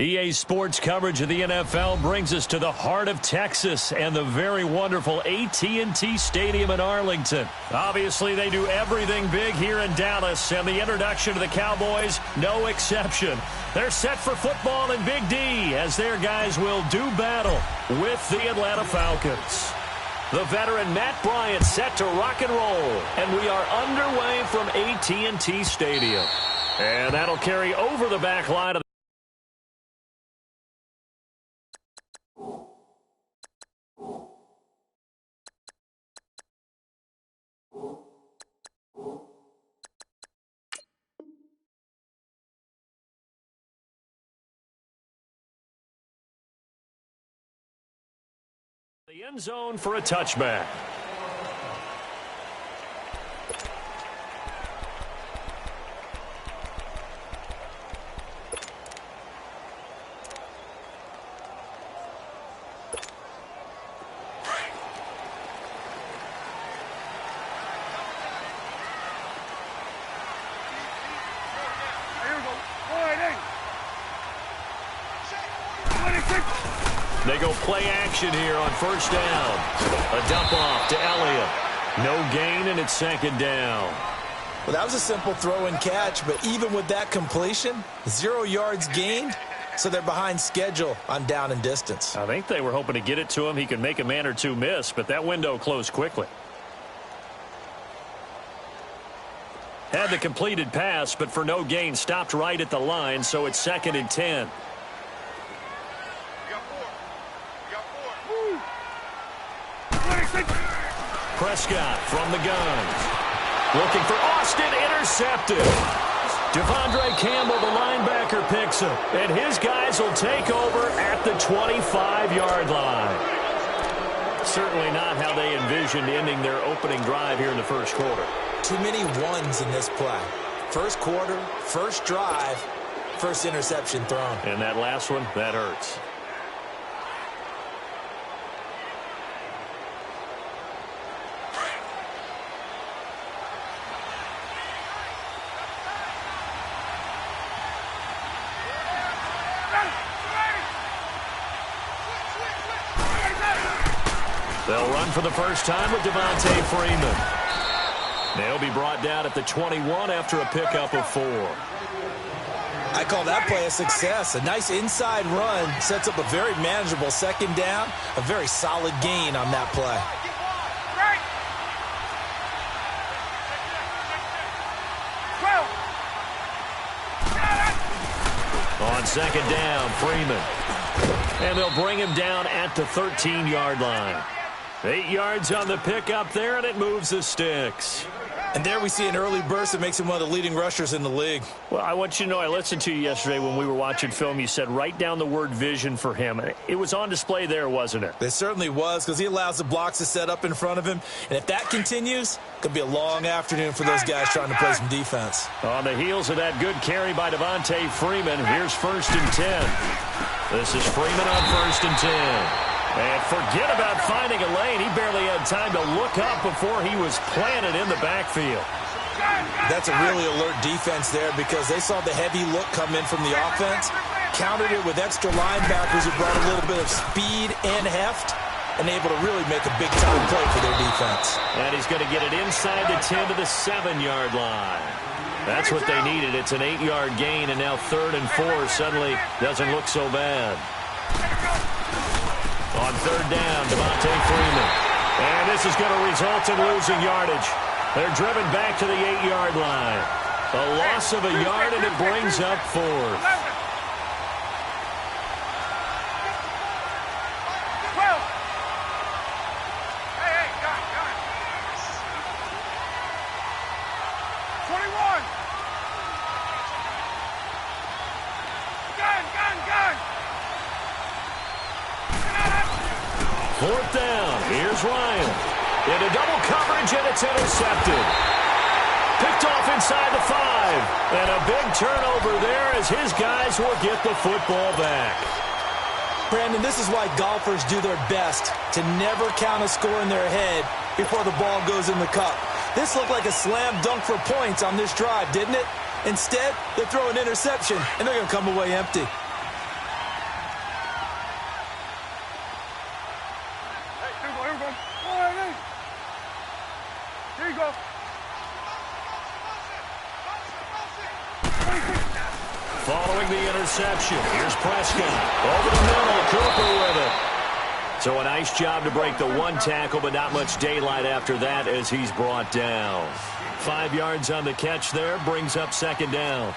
EA Sports coverage of the NFL brings us to the heart of Texas and the very wonderful AT&T Stadium in Arlington. Obviously, they do everything big here in Dallas, and the introduction to the Cowboys, no exception. They're set for football in Big D as their guys will do battle with the Atlanta Falcons. The veteran Matt Bryant set to rock and roll, and we are underway from AT&T Stadium. And that'll carry over the back line of the end zone for a touchback. They go play action here on first down. A dump off to Elliott. No gain, and it's second down. Well, that was a simple throw and catch, but even with that completion, 0 yards gained, so they're behind schedule on down and distance. I think they were hoping to get it to him. He could make a man or two miss, but that window closed quickly. Had the completed pass, but for no gain, stopped right at the line, so it's 2nd and 10. Prescott from the gun. Looking for Austin, intercepted. Devondre Campbell, the linebacker, picks him. And his guys will take over at the 25-yard line. Certainly not how they envisioned ending their opening drive here in the first quarter. Too many ones in this play. First quarter, first drive, first interception thrown. And that last one, that hurts. They'll run for the first time with Devontae Freeman. They'll be brought down at the 21 after a pickup of 4. I call that play a success. A nice inside run sets up a very manageable second down. A very solid gain on that play. On second down, Freeman. And they'll bring him down at the 13-yard line. 8 yards on the pickup there, and it moves the sticks. And there we see an early burst that makes him one of the leading rushers in the league. Well, I want you to know, I listened to you yesterday when we were watching film. You said write down the word vision for him. It was on display there, wasn't it? It certainly was, because he allows the blocks to set up in front of him. And if that continues, it could be a long afternoon for those guys trying to play some defense. On the heels of that good carry by Devontae Freeman, here's 1st and 10. This is Freeman on 1st and 10. And forget about finding a lane. He barely had time to look up before he was planted in the backfield. That's a really alert defense there, because they saw the heavy look come in from the offense, countered it with extra linebackers who brought a little bit of speed and heft, and able to really make a big-time play for their defense. And he's going to get it inside the 10 to the 7-yard line. That's what they needed. It's an 8-yard gain, and now 3rd and 4 suddenly doesn't look so bad. On 3rd down, Devontae Freeman. And this is going to result in losing yardage. They're driven back to the 8-yard line. A loss of a yard, and it brings up 4th. Fourth down. Here's Ryan. Into double coverage, and it's intercepted. Picked off inside the 5. And a big turnover there as his guys will get the football back. Brandon, this is why golfers do their best to never count a score in their head before the ball goes in the cup. This looked like a slam dunk for points on this drive, didn't it? Instead, they throw an interception, and they're going to come away empty. following the interception. Here's Prescott. Over the middle, Cooper with it. So a nice job to break the one tackle, but not much daylight after that as he's brought down. 5 yards on the catch there, brings up second down.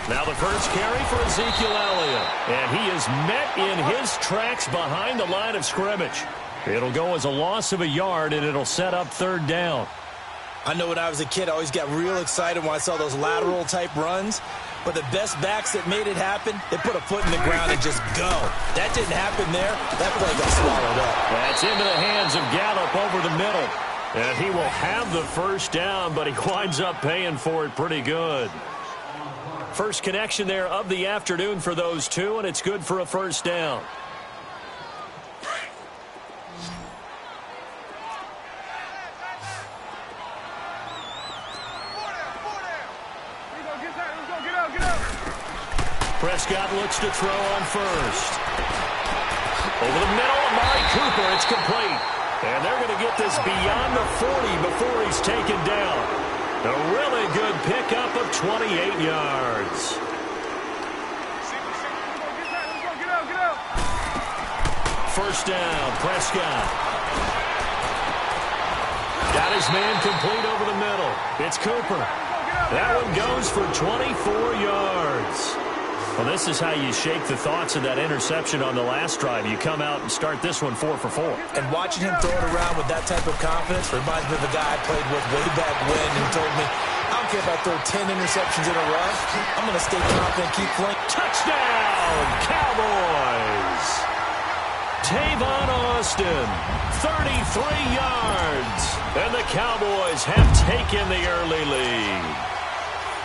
Now the first carry for Ezekiel Elliott. And he is met in his tracks behind the line of scrimmage. It'll go as a loss of a yard, and it'll set up third down. I know when I was a kid, I always got real excited when I saw those lateral-type runs. But the best backs that made it happen, they put a foot in the ground and just go. That didn't happen there. That play got swallowed up. That's into the hands of Gallup over the middle. And he will have the first down, but he winds up paying for it pretty good. First connection there of the afternoon for those two, and it's good for a first down. Prescott looks to throw on first. Over the middle, Amari Cooper, it's complete. And they're going to get this beyond the 40 before he's taken down. A really good pickup of 28 yards. First down, Prescott. Got his man complete over the middle. It's Cooper. That one goes for 24 yards. Well, this is how you shake the thoughts of that interception on the last drive. You come out and start this one 4 for 4. And watching him throw it around with that type of confidence reminds me of a guy I played with way back when who told me, I don't care if I throw 10 interceptions in a row. I'm going to stay confident and keep playing. Touchdown, Cowboys! Tavon Austin, 33 yards. And the Cowboys have taken the early lead.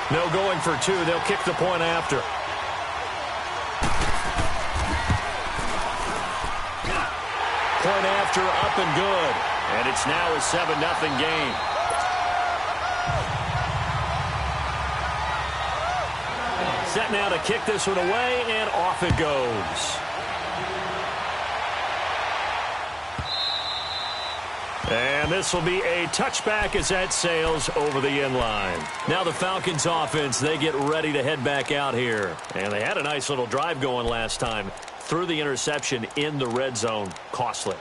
No going for two. They'll kick the point after. Point after, up and good. And it's now a 7-0 game. Set now to kick this one away, and off it goes. And this will be a touchback as that sails over the end line. Now the Falcons offense, they get ready to head back out here. And they had a nice little drive going last time. Threw the interception in the red zone. Costly.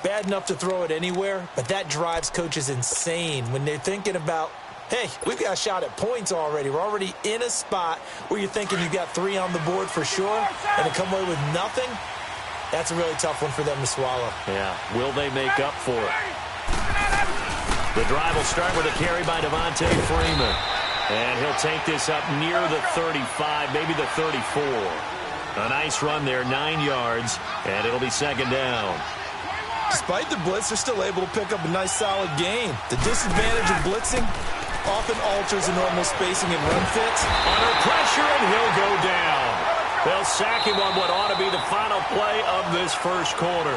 Bad enough to throw it anywhere, but that drives coaches insane when they're thinking about, hey, we've got a shot at points already. We're already in a spot where you're thinking you got 3 on the board for sure, and to come away with nothing, that's a really tough one for them to swallow. Yeah, will they make up for it? The drive will start with a carry by Devontae Freeman. And he'll take this up near the 35, maybe the 34. A nice run there, 9 yards, and it'll be second down. Despite the blitz, they're still able to pick up a nice, solid gain. The disadvantage of blitzing often alters the normal spacing and run fits. Under pressure, and he'll go down. They'll sack him on what ought to be the final play of this first quarter.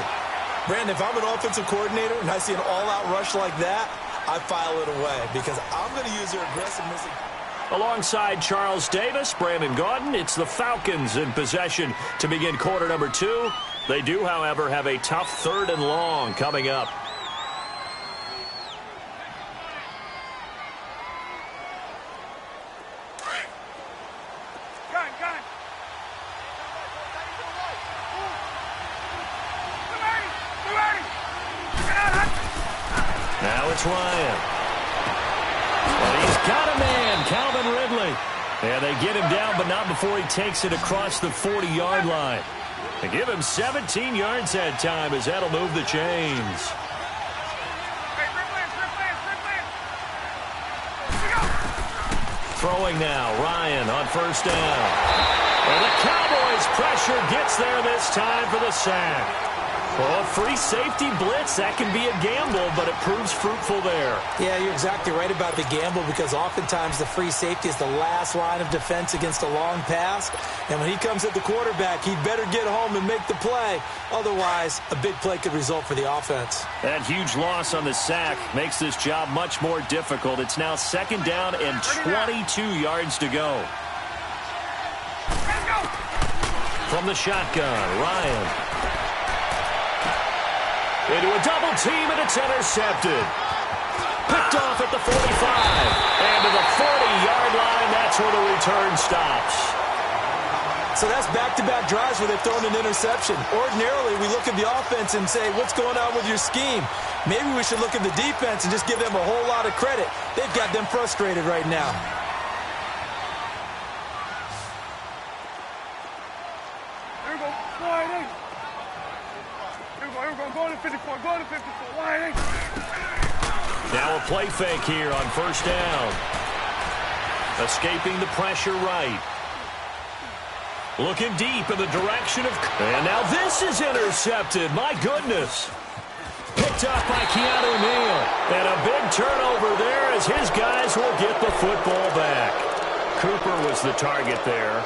Brandon, if I'm an offensive coordinator and I see an all-out rush like that, I file it away because I'm going to use their aggressiveness. Alongside Charles Davis, Brandon Gaudin, it's the Falcons in possession to begin quarter number 2. They do, however, have a tough 3rd and long coming up. Now it's Ryan. And he's got a man, Calvin Ridley. And they get him down, but not before he takes it across the 40-yard line. They give him 17 yards that time as that'll move the chains. Throwing now, Ryan on first down. And the Cowboys pressure gets there this time for the sack. Well, a free safety blitz, that can be a gamble, but it proves fruitful there. Yeah, you're exactly right about the gamble because oftentimes the free safety is the last line of defense against a long pass. And when he comes at the quarterback, he'd better get home and make the play. Otherwise, a big play could result for the offense. That huge loss on the sack makes this job much more difficult. It's now second down and 22 yards to go. From the shotgun, Ryan. Into a double team, and it's intercepted. Picked off at the 45. And to the 40-yard line, that's where the return stops. So that's back-to-back drives where they've thrown an interception. Ordinarily, we look at the offense and say, what's going on with your scheme? Maybe we should look at the defense and just give them a whole lot of credit. They've got them frustrated right now. Here we go. Wide eight. Here we go. Here we go. Go to 54. Go to 54. Wide eight. Now a play fake here on first down. Escaping the pressure right. Looking deep in the direction of... And now this is intercepted. My goodness. Picked up by Keanu Neal. And a big turnover there as his guys will get the football back. Cooper was the target there.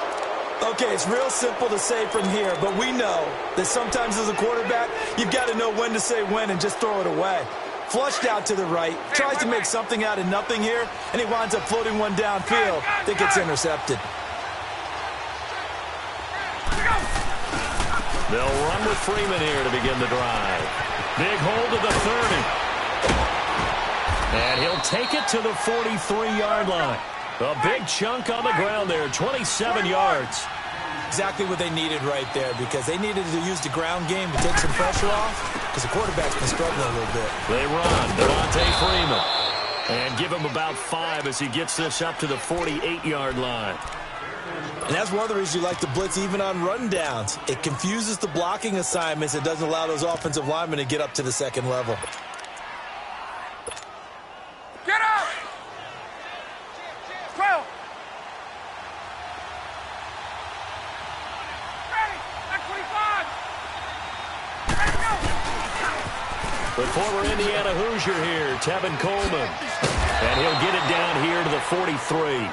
Okay, it's real simple to say from here, but we know that sometimes as a quarterback, you've got to know when to say when and just throw it away. Flushed out to the right, tries to make something out of nothing here, and he winds up floating one downfield that gets intercepted. They'll run with Freeman here to begin the drive. Big hold to the 30. And he'll take it to the 43-yard line. A big chunk on the ground there, 27 yards. Exactly what they needed right there, because they needed to use the ground game to take some pressure off, because the quarterback's been struggling a little bit. They run, Devontae Freeman. And give him about 5 as he gets this up to the 48-yard line. And that's one of the reasons you like to blitz even on rundowns. It confuses the blocking assignments. It doesn't allow those offensive linemen to get up to the second level. Get up! 12. Ready. At 25. Ready to go. The former Indiana Hoosier here, Tevin Coleman. And he'll get it down here to the 43.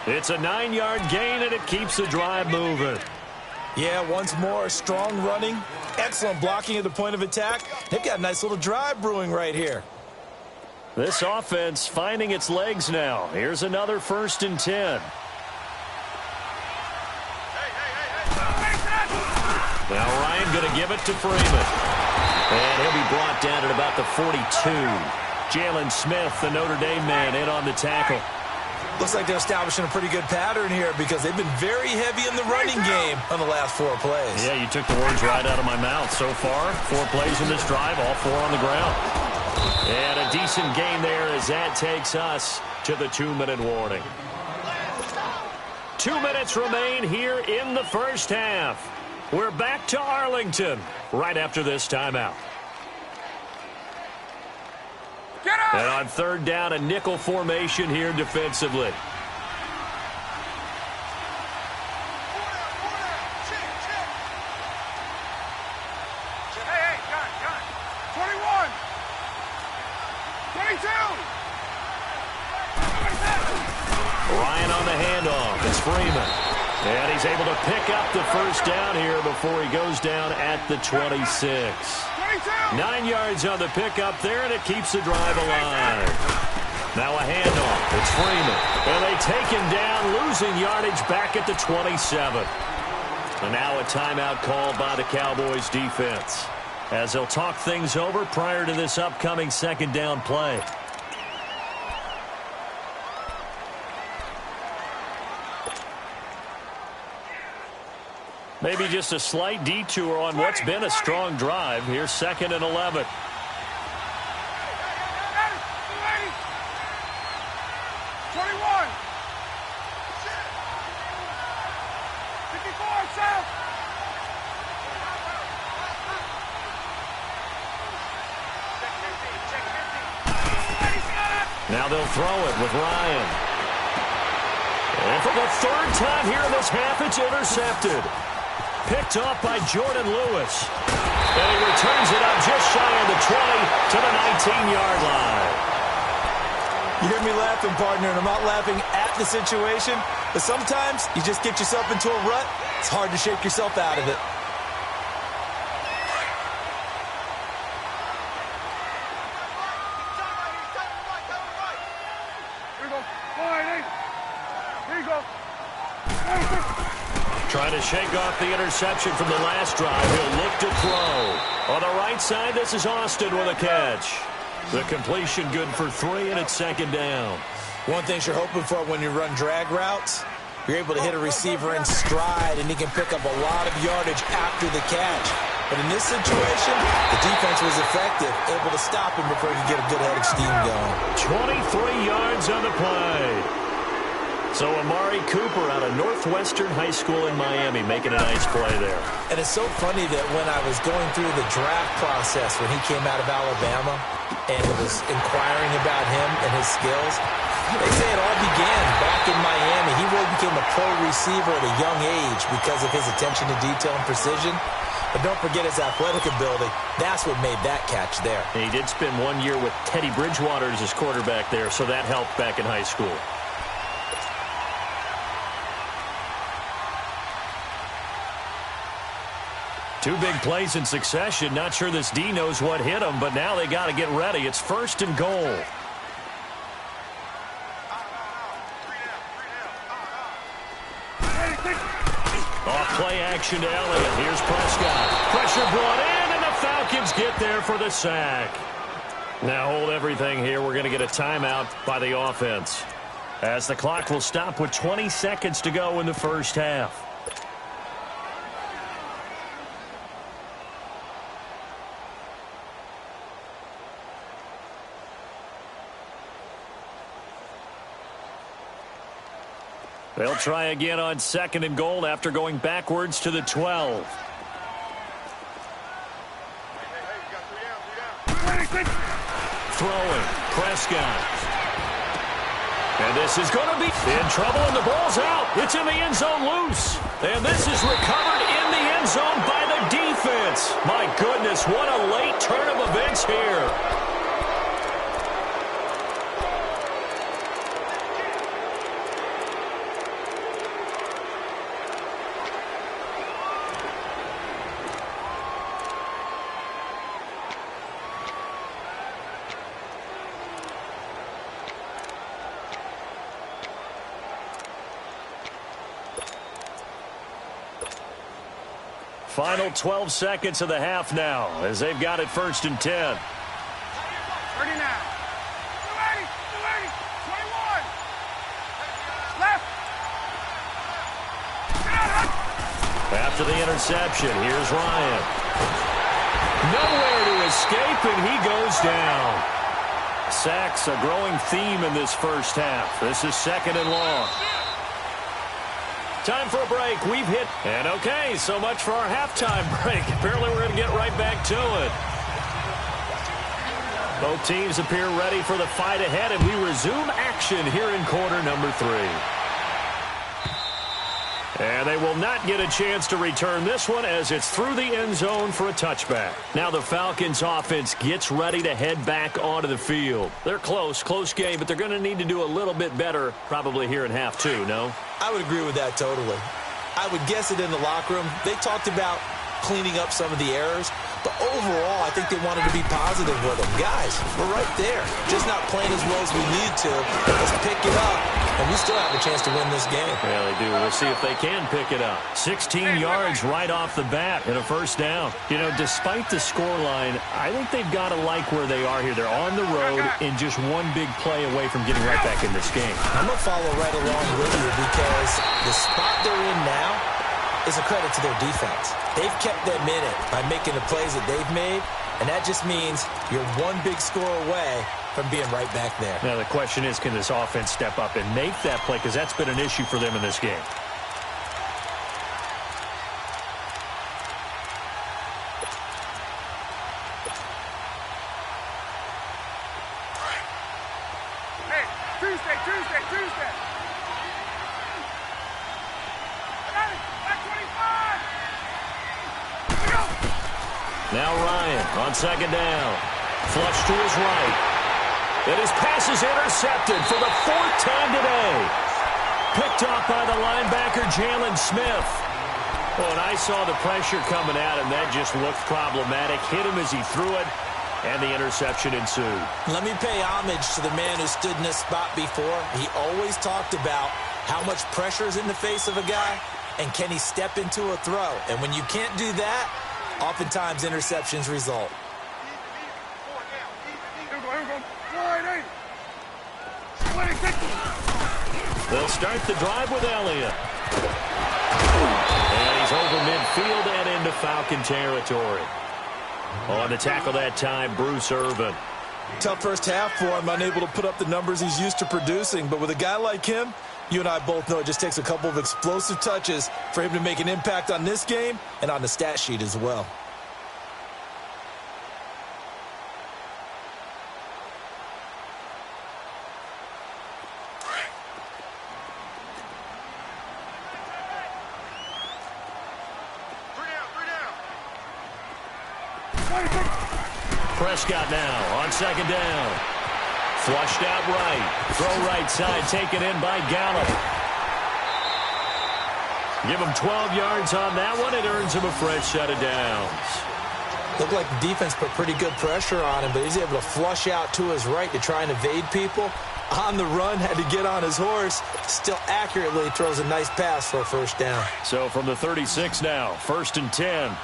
It's a 9-yard gain, and it keeps the drive moving. Yeah, once more, strong running, excellent blocking at the point of attack. They've got a nice little drive brewing right here. This offense finding its legs now. Here's another 1st and 10. Now Ryan going to give it to Freeman. And he'll be brought down at about the 42. Jalen Smith, the Notre Dame man, in on the tackle. Looks like they're establishing a pretty good pattern here because they've been very heavy in the running game on the last 4 plays. Yeah, you took the words right out of my mouth. So far, 4 plays in this drive, all 4 on the ground. And a decent gain there as that takes us to the 2-minute warning. 2 minutes remain here in the first half. We're back to Arlington right after this timeout. And on 3rd down, a nickel formation here defensively. Hey, got it. 21. 22. Ryan on the handoff. It's Freeman. And he's able to pick up the first down here before he goes down at the 26. 9 yards on the pickup there, and it keeps the drive alive. Now a handoff. It's Freeman. And they take him down, losing yardage back at the 27. And now a timeout called by the Cowboys defense, as they'll talk things over prior to this upcoming 2nd down play. Maybe just a slight detour on what's been a strong drive. Here's 2nd and 11. 21. 54, south. Now they'll throw it with Ryan. And for the 3rd time here in this half, it's intercepted. Picked off by Jordan Lewis. And he returns it up just shy of the 20 to the 19-yard line. You hear me laughing, partner, and I'm not laughing at the situation, but sometimes you just get yourself into a rut. It's hard to shake yourself out of it. Here we go. 48. Here you go. 26. Trying to shake off the interception from the last drive. He'll look to throw. On the right side, this is Austin with a catch. The completion good for 3, and it's second down. One thing you're hoping for when you run drag routes, you're able to hit a receiver in stride, and he can pick up a lot of yardage after the catch. But in this situation, the defense was effective, able to stop him before he could get a good head of steam going. 23 yards on the play. So Amari Cooper out of Northwestern High School in Miami making a nice play there. And it's so funny that when I was going through the draft process when he came out of Alabama and was inquiring about him and his skills, they say it all began back in Miami. He really became a pro receiver at a young age because of his attention to detail and precision. But don't forget his athletic ability. That's what made that catch there. He did spend 1 year with Teddy Bridgewater as his quarterback there, so that helped back in high school. Two big plays in succession. Not sure this D knows what hit him, but now they got to get ready. It's 1st and goal. Off play action to Elliott. Here's Prescott. Pressure brought in, and the Falcons get there for the sack. Now hold everything here. We're going to get a timeout by the offense, as the clock will stop with 20 seconds to go in the first half. They'll try again on 2nd and goal after going backwards to the 12. Throwing. Prescott. And this is going to be in trouble, and the ball's out. It's in the end zone loose. And this is recovered in the end zone by the defense. My goodness, what a late turn of events here. Final 12 seconds of the half now, as they've got it 1st and 10. 39. 280. 21. Left. After the interception, here's Ryan. Nowhere to escape, and he goes down. Sacks a growing theme in this first half. This is 2nd and long. Time for a break. We've hit. And okay, so much for our halftime break. Apparently we're going to get right back to it. Both teams appear ready for the fight ahead, and we resume action here in quarter number 3. And they will not get a chance to return this one as it's through the end zone for a touchback. Now the Falcons offense gets ready to head back onto the field. They're close game, but they're going to need to do a little bit better probably here in half 2, no? I would agree with that totally. I would guess it in the locker room. They talked about cleaning up some of the errors, but overall, I think they wanted to be positive with them. Guys, we're right there. Just not playing as well as we need to. Let's pick it up, and we still have a chance to win this game. Yeah, they do. We'll see if they can pick it up. 16 yards right off the bat and a 1st down. You know, despite the scoreline, I think they've got to like where they are here. They're on the road and just one big play away from getting right back in this game. I'm going to follow right along with you because the spot they're in now is a credit to their defense. They've kept them in it by making the plays that they've made, and that just means you're one big score away from being right back there. Now the question is, can this offense step up and make that play, because that's been an issue for them in this game. Hey, Tuesday. Now Ryan on 2nd down. Flush to his right. And his pass is intercepted for the 4th time today. Picked off by the linebacker, Jalen Smith. Oh, and I saw the pressure coming at him. That just looked problematic. Hit him as he threw it, and the interception ensued. Let me pay homage to the man who stood in this spot before. He always talked about how much pressure is in the face of a guy, and can he step into a throw? And when you can't do that, oftentimes interceptions result. They'll start the drive with Elliott. And he's over midfield and into Falcon territory. On to tackle that time, Bruce Irvin. Tough first half for him, unable to put up the numbers he's used to producing. But with a guy like him, you and I both know it just takes a couple of explosive touches for him to make an impact on this game and on the stat sheet as well. Prescott now on second down. Flushed out right. Throw right side, taken in by Gallup. Give him 12 yards on that one. It earns him a fresh set of downs. Looked like the defense put pretty good pressure on him, but he's able to flush out to his right to try and evade people. On the run, had to get on his horse. Still accurately throws a nice pass for a first down. So from the 36 now, 1st and 10.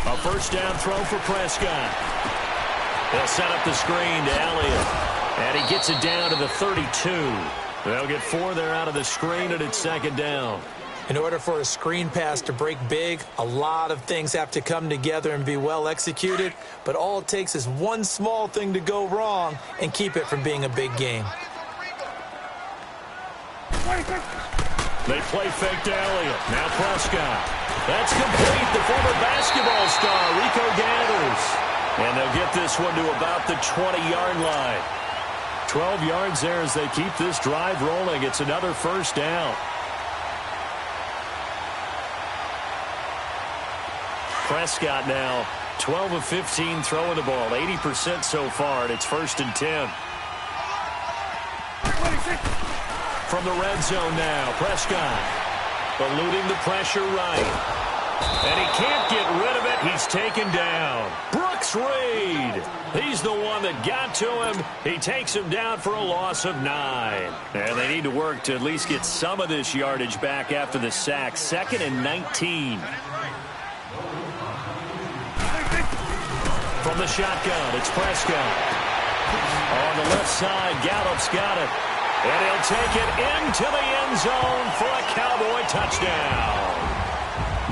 A first down throw for Prescott. They'll set up the screen to Elliott. And he gets it down to the 32. They'll get 4 there out of the screen, and it's second down. In order for a screen pass to break big, a lot of things have to come together and be well executed. But all it takes is one small thing to go wrong and keep it from being a big game. They play fake to Elliott. Now Prescott. That's complete. The former basketball star, Rico gathers. And they'll get this one to about the 20-yard line. 12 yards there as they keep this drive rolling. It's another first down. Prescott now 12 of 15 throwing the ball. 80% so far, and it's 1st and 10. From the red zone now, Prescott eluding the pressure right. And he can't get rid of it. He's taken down. Brooks Reed. He's the one that got to him. He takes him down for a loss of 9. And they need to work to at least get some of this yardage back after the sack. 2nd and 19. From the shotgun, it's Prescott. On the left side, Gallup's got it. And he'll take it into the end zone for a Cowboy touchdown.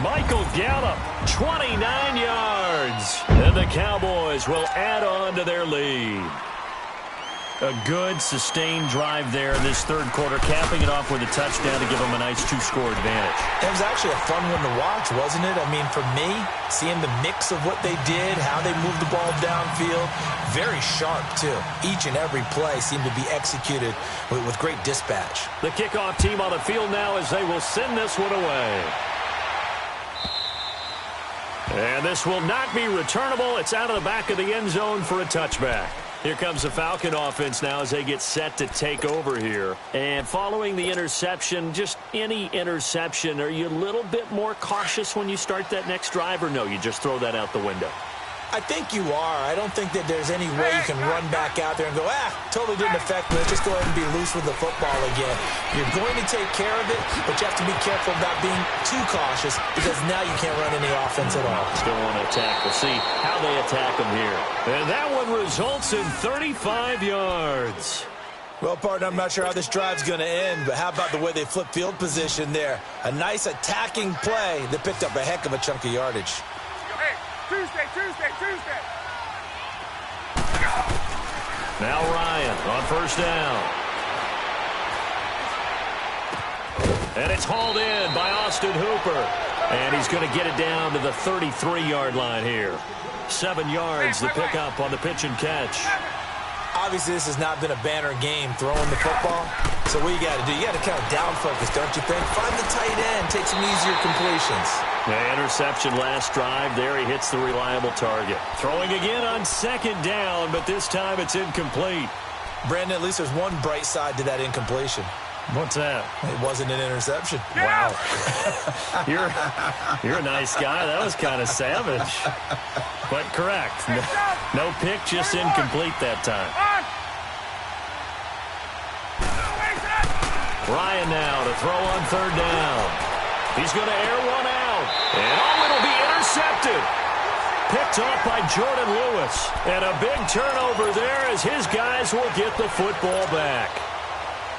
Michael Gallup, 29 yards. And the Cowboys will add on to their lead. A good, sustained drive there in this third quarter, capping it off with a touchdown to give them a nice 2-score advantage. It was actually a fun one to watch, wasn't it? I mean, for me, seeing the mix of what they did, how they moved the ball downfield, very sharp, too. Each and every play seemed to be executed with great dispatch. The kickoff team on the field now as they will send this one away. And this will not be returnable. It's out of the back of the end zone for a touchback. Here comes the Falcon offense now as they get set to take over here. And following the interception, just any interception, are you a little bit more cautious when you start that next drive, or no, you just throw that out the window? I think you are. I don't think that there's any way you can run back out there and go, totally didn't affect me. Let's just go ahead and be loose with the football again. You're going to take care of it, but you have to be careful about being too cautious because now you can't run any offense at all. Still want to attack. We'll see how they attack them here. And that one results in 35 yards. Well, partner, I'm not sure how this drive's going to end, but how about the way they flip field position there? A nice attacking play that picked up a heck of a chunk of yardage. Tuesday. Now Ryan on first down. And it's hauled in by Austin Hooper. And he's going to get it down to the 33-yard line here. 7 yards the pickup on the pitch and catch. Obviously, this has not been a banner game throwing the football. So what you got to do, you got to kind of down focus, don't you think? Find the tight end, take some easier completions. The interception last drive there. He hits the reliable target. Throwing again on second down, but this time it's incomplete. Brandon, at least there's one bright side to that incompletion. What's that? It wasn't an interception. Wow. You're a nice guy. That was kind of savage. But correct. No pick, just incomplete that time. Ryan now to throw on third down. He's going to air one out. And it'll be intercepted. Picked off by Jordan Lewis. And a big turnover there as his guys will get the football back.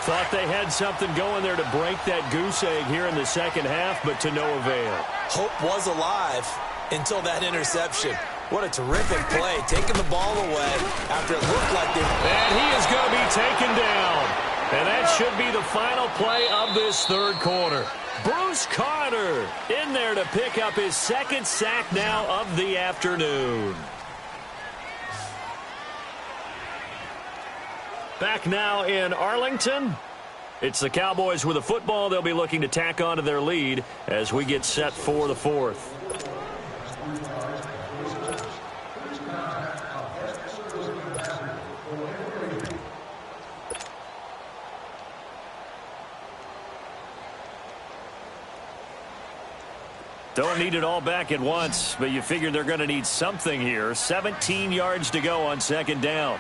Thought they had something going there to break that goose egg here in the second half, but to no avail. Hope was alive until that interception. What a terrific play, taking the ball away after it looked like they... And he is going to be taken down. And that should be the final play of this third quarter. Bruce Carter in there to pick up his second sack now of the afternoon. Back now in Arlington. It's the Cowboys with a football. They'll be looking to tack on to their lead as we get set for the fourth. Don't need it all back at once, but you figure they're going to need something here. 17 yards to go on second down.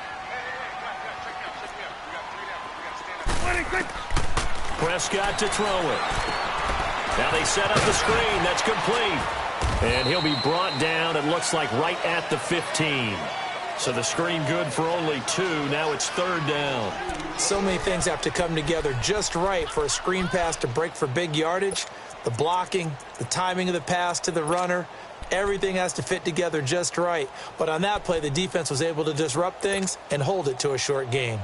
Prescott to throw it. Now they set up the screen. That's complete. And he'll be brought down, it looks like, right at the 15. So the screen good for only 2. Now it's third down. So many things have to come together just right for a screen pass to break for big yardage. The blocking, the timing of the pass to the runner, everything has to fit together just right. But on that play, the defense was able to disrupt things and hold it to a short gain.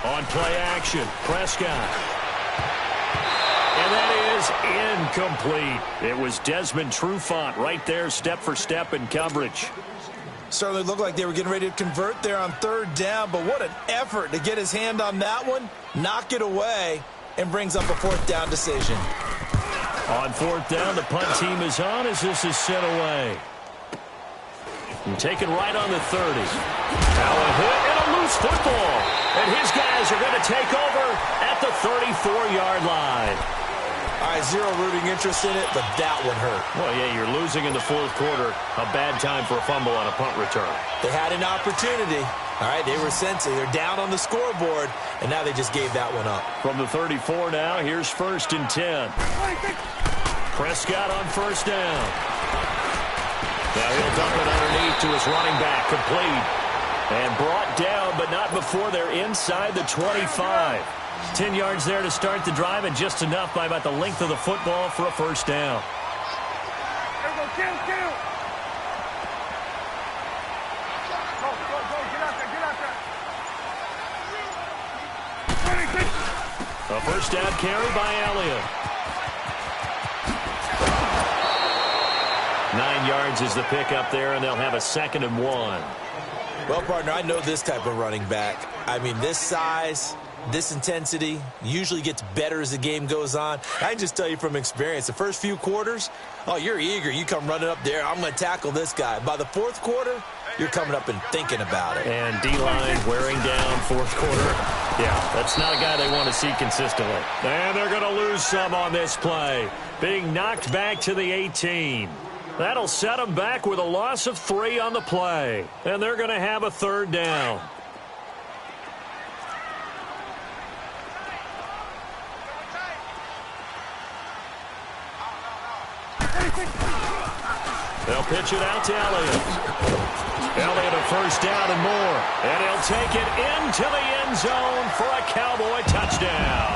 On play action, Prescott. And that is incomplete. It was Desmond Trufant right there, step for step in coverage. Certainly looked like they were getting ready to convert there on third down, but what an effort to get his hand on that one, knock it away, and brings up a fourth down decision. On fourth down, the punt team is on as this is set away. And taken right on the 30. Now a hit and a loose football. And his guys are going to take over at the 34-yard line. All right, zero rooting interest in it, but that one hurt. Well, yeah, you're losing in the fourth quarter. A bad time for a fumble on a punt return. They had an opportunity. All right, they were sensing. They're down on the scoreboard, and now they just gave that one up. From the 34 now, here's 1st and 10. Prescott on first down. Now he'll dump it underneath to his running back, complete. And brought down, but not before they're inside the 25. 10 yards there to start the drive, and just enough by about the length of the football for a first down. There we go, kill. Go, get out there. A first down carry by Elliott. 9 yards is the pickup there, and they'll have a 2nd and 1. Well, partner, I know this type of running back. I mean, this size, this intensity usually gets better as the game goes on. I can just tell you from experience, the first few quarters, oh, you're eager. You come running up there, I'm going to tackle this guy. By the fourth quarter, you're coming up and thinking about it. And D-line wearing down fourth quarter. Yeah, that's not a guy they want to see consistently. And they're going to lose some on this play. Being knocked back to the 18. That'll set them back with a loss of 3 on the play. And they're going to have a third down. They'll pitch it out to Elliott. Elliott a first down and more. And he'll take it into the end zone for a Cowboy touchdown.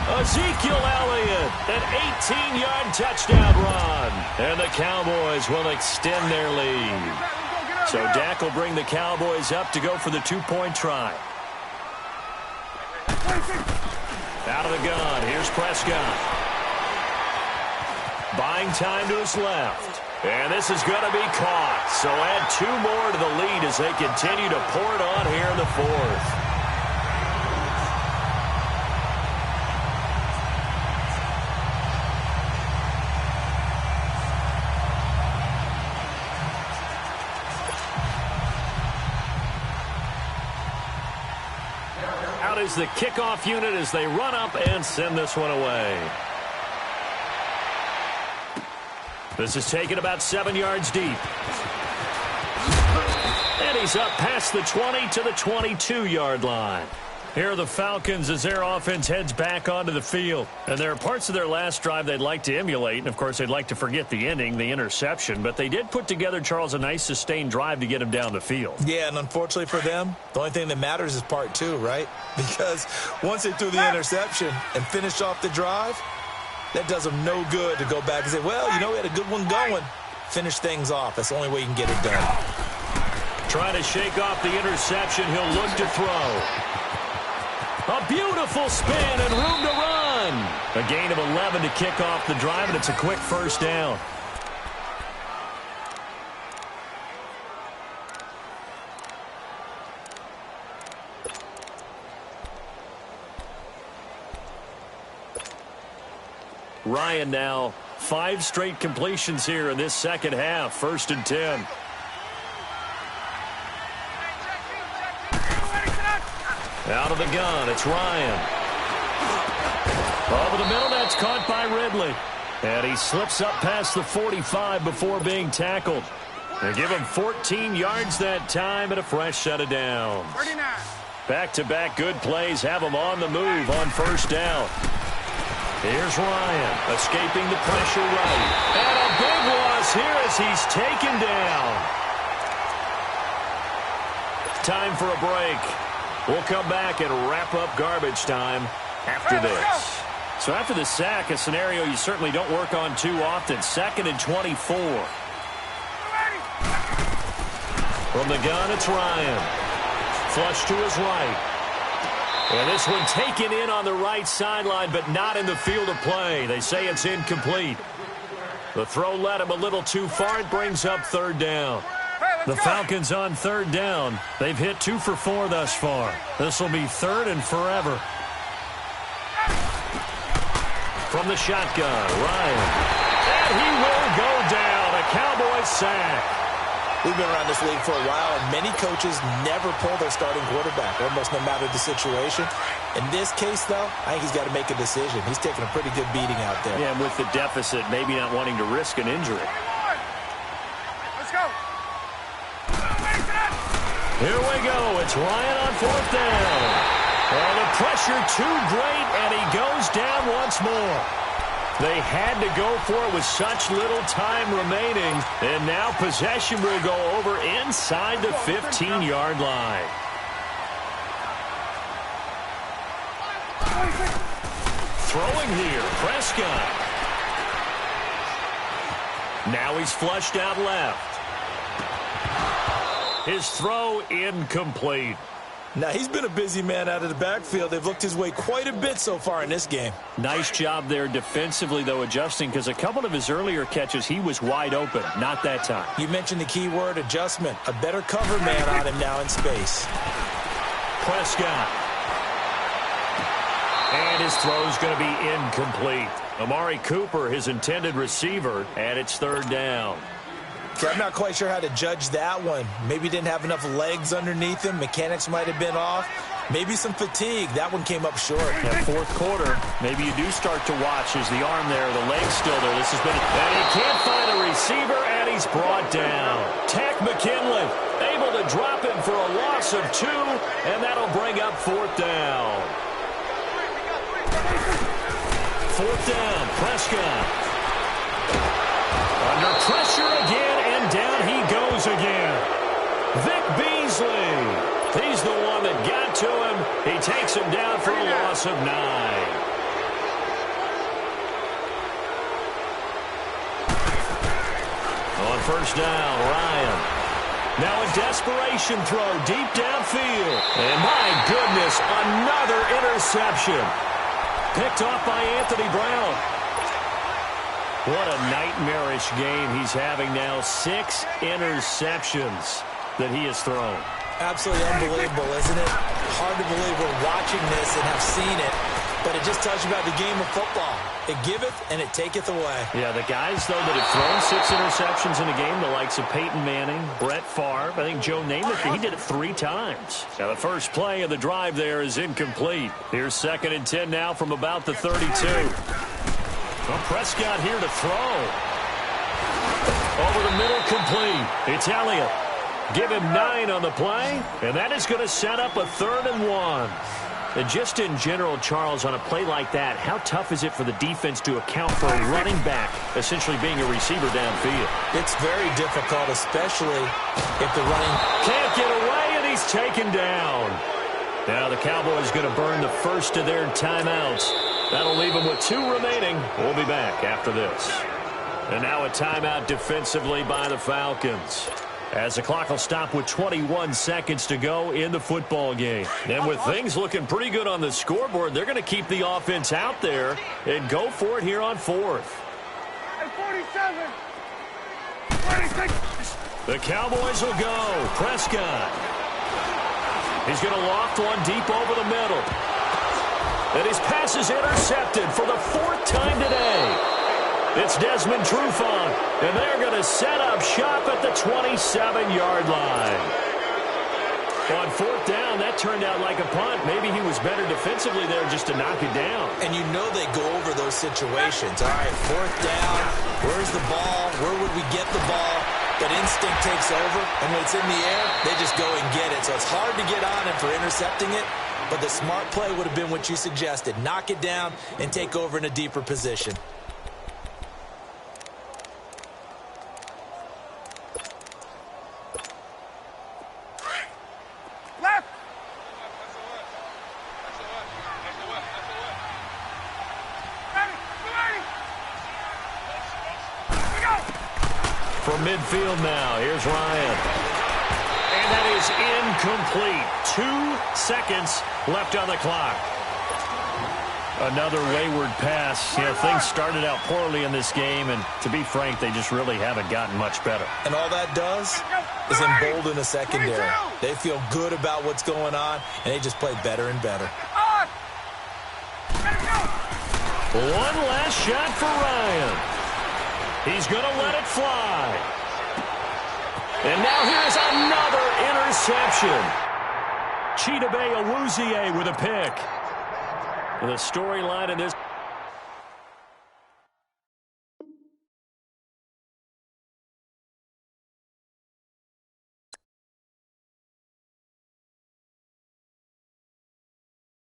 Ezekiel Elliott, an 18-yard touchdown run. And the Cowboys will extend their lead. So Dak will bring the Cowboys up to go for the 2-point try. Out of the gun, here's Prescott. Buying time to his left. And this is going to be caught. So add 2 more to the lead as they continue to pour it on here in the fourth. out as the kickoff unit as they run up and send this one away. This is taken about 7 yards deep. And he's up past the 20 to the 22-yard line. Here are the Falcons as their offense heads back onto the field. And there are parts of their last drive they'd like to emulate. And, of course, they'd like to forget the ending, the interception. But they did put together, Charles, a nice sustained drive to get him down the field. Yeah, and unfortunately for them, the only thing that matters is part two, right? Because once they threw the interception and finished off the drive, that does them no good to go back and say, well, you know, we had a good one going. Finish things off. That's the only way you can get it done. Trying to shake off the interception. He'll look to throw. A beautiful spin and room to run. A gain of 11 to kick off the drive, and it's a quick first down. Ryan now 5 straight completions here in this second half. 1st and 10. Out of the gun, it's Ryan. Over the middle, that's caught by Ridley. And he slips up past the 45 before being tackled. They give him 14 yards that time and a fresh set of downs. Back-to-back good plays have him on the move on first down. Here's Ryan, escaping the pressure right. And a big loss here as he's taken down. Time for a break. We'll come back and wrap up garbage time after this. So after the sack, a scenario you certainly don't work on too often. 2nd and 24. From the gun, it's Ryan. Flush to his right. And this one taken in on the right sideline, but not in the field of play. They say it's incomplete. The throw led him a little too far. It brings up 3rd down. The Falcons on 3rd down. They've hit 2 for 4 thus far. This will be 3rd and forever. From the shotgun, Ryan. And he will go down. A Cowboys sack. We've been around this league for a while, and many coaches never pull their starting quarterback, almost no matter the situation. In this case, though, I think he's got to make a decision. He's taking a pretty good beating out there. Yeah, and with the deficit, maybe not wanting to risk an injury. Let's go. Here we go. It's Ryan on 4th down. Oh, the pressure too great, and he goes down once more. They had to go for it with such little time remaining, and now possession will go over inside the 15-yard line. Throwing here, Prescott. Now he's flushed out left. His throw incomplete. Now, he's been a busy man out of the backfield. They've looked his way quite a bit so far in this game. Nice job there defensively, though, adjusting, because a couple of his earlier catches, he was wide open. Not that time. You mentioned the key word, adjustment. A better cover man on him now in space. Prescott. And his throw's going to be incomplete. Amari Cooper, his intended receiver, and it's 3rd down. Okay, I'm not quite sure how to judge that one. Maybe didn't have enough legs underneath him. Mechanics might have been off. Maybe some fatigue. That one came up short. That 4th quarter, maybe you do start to watch as the arm there, the leg's still there. This has been, and he can't find a receiver, and he's brought down. Tack McKinley able to drop him for a loss of 2, and that'll bring up 4th down. 4th down, Prescott. Under pressure again, and down he goes again. Vic Beasley. He's the one that got to him. He takes him down for a loss of 9. On 1st down, Ryan. Now a desperation throw deep downfield. And my goodness, another interception. Picked off by Anthony Brown. What a nightmarish game he's having now. 6 interceptions that he has thrown. Absolutely unbelievable, isn't it? Hard to believe we're watching this and have seen it, but it just tells you about the game of football. It giveth and it taketh away. Yeah, the guys, though, that have thrown 6 interceptions in a game, the likes of Peyton Manning, Brett Favre, I think Joe Namath, he did it 3 times. Now, the first play of the drive there is incomplete. Here's 2nd and 10 now from about the 32. Well, Prescott here to throw. Over the middle, complete. It's Elliott. Give him 9 on the play, and that is going to set up a 3rd and 1. And just in general, Charles, on a play like that, how tough is it for the defense to account for a running back essentially being a receiver downfield? It's very difficult, especially if the running can't get away, and he's taken down. Now the Cowboys going to burn the first of their timeouts. That'll leave them with 2 remaining. We'll be back after this. And now a timeout defensively by the Falcons, as the clock will stop with 21 seconds to go in the football game. And with things looking pretty good on the scoreboard, they're going to keep the offense out there and go for it here on 4th. 47. 26. The Cowboys will go. Prescott. He's going to loft one deep over the middle. And his pass is intercepted for the 4th time today. It's Desmond Trufant, and they're going to set up shop at the 27-yard line. On 4th down, that turned out like a punt. Maybe he was better defensively there just to knock it down. And you know they go over those situations. All right, 4th down, where's the ball? Where would we get the ball? But instinct takes over, and when it's in the air, they just go and get it. So it's hard to get on him for intercepting it, but the smart play would have been what you suggested. Knock it down and take over in a deeper position. From midfield now, here's Ryan. And that is incomplete. 2 seconds left on the clock. Another wayward pass. You know, things started out poorly in this game, and to be frank, they just really haven't gotten much better. And all that does is embolden a secondary. They feel good about what's going on, and they just play better and better. One last shot for Ryan. He's going to let it fly. And now here's another interception. Chidobe Awuzie with a pick. And the storyline in this